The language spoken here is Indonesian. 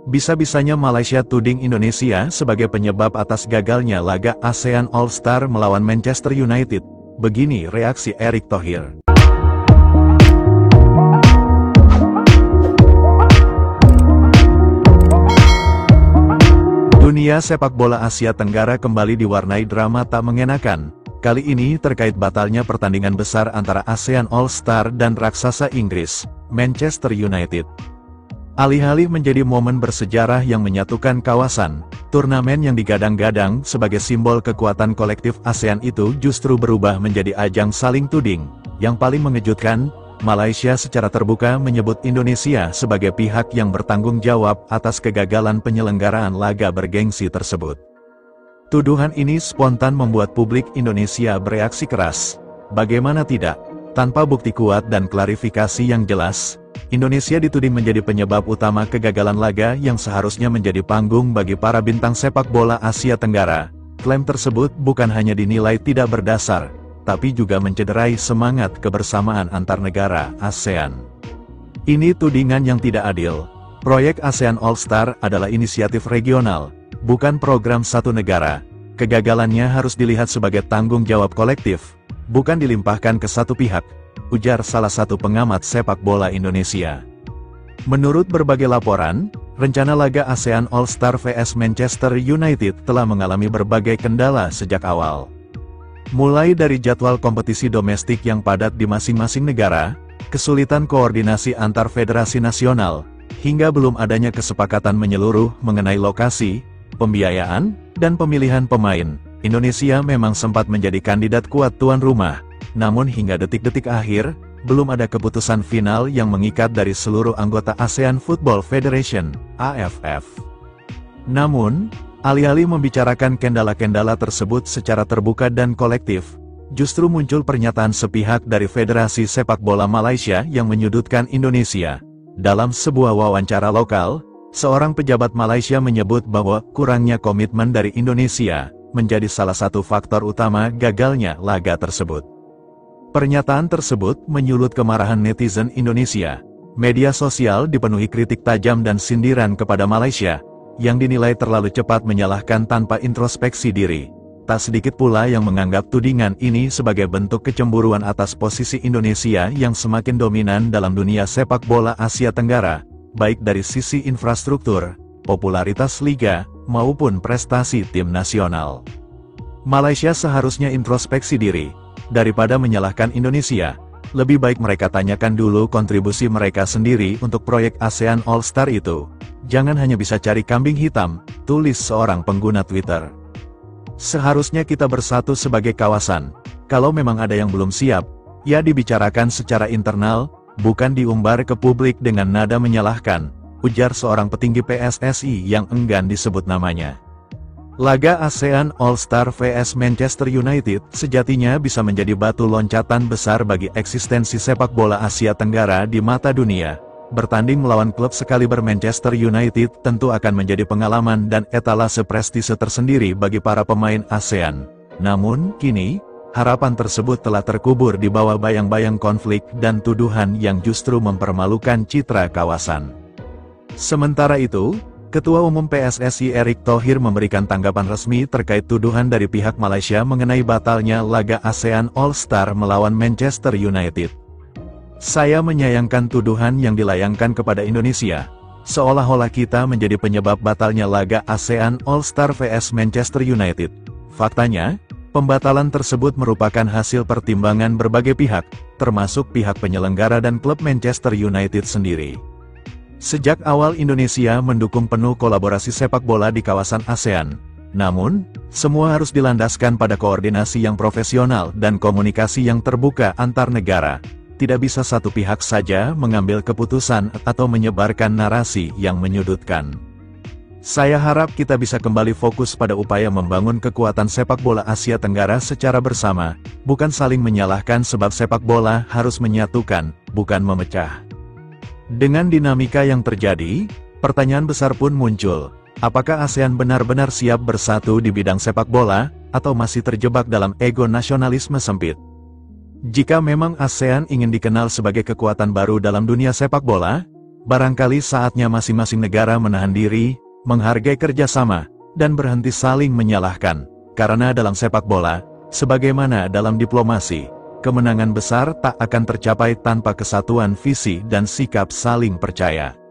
Bisa-bisanya Malaysia tuding Indonesia sebagai penyebab atas gagalnya laga ASEAN All-Star melawan Manchester United. Begini reaksi Erick Thohir. Dunia sepak bola Asia Tenggara kembali diwarnai drama tak mengenakan. Kali ini terkait batalnya pertandingan besar antara ASEAN All-Star dan raksasa Inggris, Manchester United. Alih-alih menjadi momen bersejarah yang menyatukan kawasan, turnamen yang digadang-gadang sebagai simbol kekuatan kolektif ASEAN itu justru berubah menjadi ajang saling tuding. Yang paling mengejutkan, Malaysia secara terbuka menyebut Indonesia sebagai pihak yang bertanggung jawab atas kegagalan penyelenggaraan laga bergengsi tersebut. Tuduhan ini spontan membuat publik Indonesia bereaksi keras. Bagaimana tidak? Tanpa bukti kuat dan klarifikasi yang jelas, Indonesia dituding menjadi penyebab utama kegagalan laga yang seharusnya menjadi panggung bagi para bintang sepak bola Asia Tenggara. Klaim tersebut bukan hanya dinilai tidak berdasar, tapi juga mencederai semangat kebersamaan antar negara ASEAN. Ini tudingan yang tidak adil. Proyek ASEAN All-Star adalah inisiatif regional, bukan program satu negara. Kegagalannya harus dilihat sebagai tanggung jawab kolektif, bukan dilimpahkan ke satu pihak, ujar salah satu pengamat sepak bola Indonesia. Menurut berbagai laporan, rencana laga ASEAN All-Star vs Manchester United telah mengalami berbagai kendala sejak awal. Mulai dari jadwal kompetisi domestik yang padat di masing-masing negara, kesulitan koordinasi antar federasi nasional, hingga belum adanya kesepakatan menyeluruh mengenai lokasi, pembiayaan, dan pemilihan pemain. Indonesia memang sempat menjadi kandidat kuat tuan rumah, namun hingga detik-detik akhir, belum ada keputusan final yang mengikat dari seluruh anggota ASEAN Football Federation, AFF. Namun, alih-alih membicarakan kendala-kendala tersebut secara terbuka dan kolektif, justru muncul pernyataan sepihak dari Federasi Sepak Bola Malaysia yang menyudutkan Indonesia. Dalam sebuah wawancara lokal, seorang pejabat Malaysia menyebut bahwa kurangnya komitmen dari Indonesia menjadi salah satu faktor utama gagalnya laga tersebut. Pernyataan tersebut menyulut kemarahan netizen Indonesia. Media sosial dipenuhi kritik tajam dan sindiran kepada Malaysia, yang dinilai terlalu cepat menyalahkan tanpa introspeksi diri. Tak sedikit pula yang menganggap tudingan ini sebagai bentuk kecemburuan atas posisi Indonesia yang semakin dominan dalam dunia sepak bola Asia Tenggara, baik dari sisi infrastruktur, popularitas liga, maupun prestasi tim nasional. Malaysia seharusnya introspeksi diri. Daripada menyalahkan Indonesia, lebih baik mereka tanyakan dulu kontribusi mereka sendiri untuk proyek ASEAN All-Star itu. Jangan hanya bisa cari kambing hitam, tulis seorang pengguna Twitter. Seharusnya kita bersatu sebagai kawasan. Kalau memang ada yang belum siap, ya dibicarakan secara internal, bukan diumbar ke publik dengan nada menyalahkan, ujar seorang petinggi PSSI yang enggan disebut namanya. Laga ASEAN All-Star vs Manchester United sejatinya bisa menjadi batu loncatan besar bagi eksistensi sepak bola Asia Tenggara di mata dunia. Bertanding melawan klub sekaliber Manchester United tentu akan menjadi pengalaman dan etalase prestise tersendiri bagi para pemain ASEAN. Namun, kini, harapan tersebut telah terkubur di bawah bayang-bayang konflik dan tuduhan yang justru mempermalukan citra kawasan. Sementara itu, Ketua Umum PSSI Erick Thohir memberikan tanggapan resmi terkait tuduhan dari pihak Malaysia mengenai batalnya laga ASEAN All-Star melawan Manchester United. Saya menyayangkan tuduhan yang dilayangkan kepada Indonesia, seolah-olah kita menjadi penyebab batalnya laga ASEAN All-Star vs Manchester United. Faktanya, pembatalan tersebut merupakan hasil pertimbangan berbagai pihak, termasuk pihak penyelenggara dan klub Manchester United sendiri. Sejak awal Indonesia mendukung penuh kolaborasi sepak bola di kawasan ASEAN. Namun, semua harus dilandaskan pada koordinasi yang profesional dan komunikasi yang terbuka antar negara. Tidak bisa satu pihak saja mengambil keputusan atau menyebarkan narasi yang menyudutkan. Saya harap kita bisa kembali fokus pada upaya membangun kekuatan sepak bola Asia Tenggara secara bersama, bukan saling menyalahkan sebab sepak bola harus menyatukan, bukan memecah. Dengan dinamika yang terjadi, pertanyaan besar pun muncul. Apakah ASEAN benar-benar siap bersatu di bidang sepak bola, atau masih terjebak dalam ego nasionalisme sempit? Jika memang ASEAN ingin dikenal sebagai kekuatan baru dalam dunia sepak bola, Barangkali saatnya masing-masing negara menahan diri, menghargai kerjasama, dan berhenti saling menyalahkan. Karena dalam sepak bola, sebagaimana dalam diplomasi, kemenangan besar tak akan tercapai tanpa kesatuan visi dan sikap saling percaya.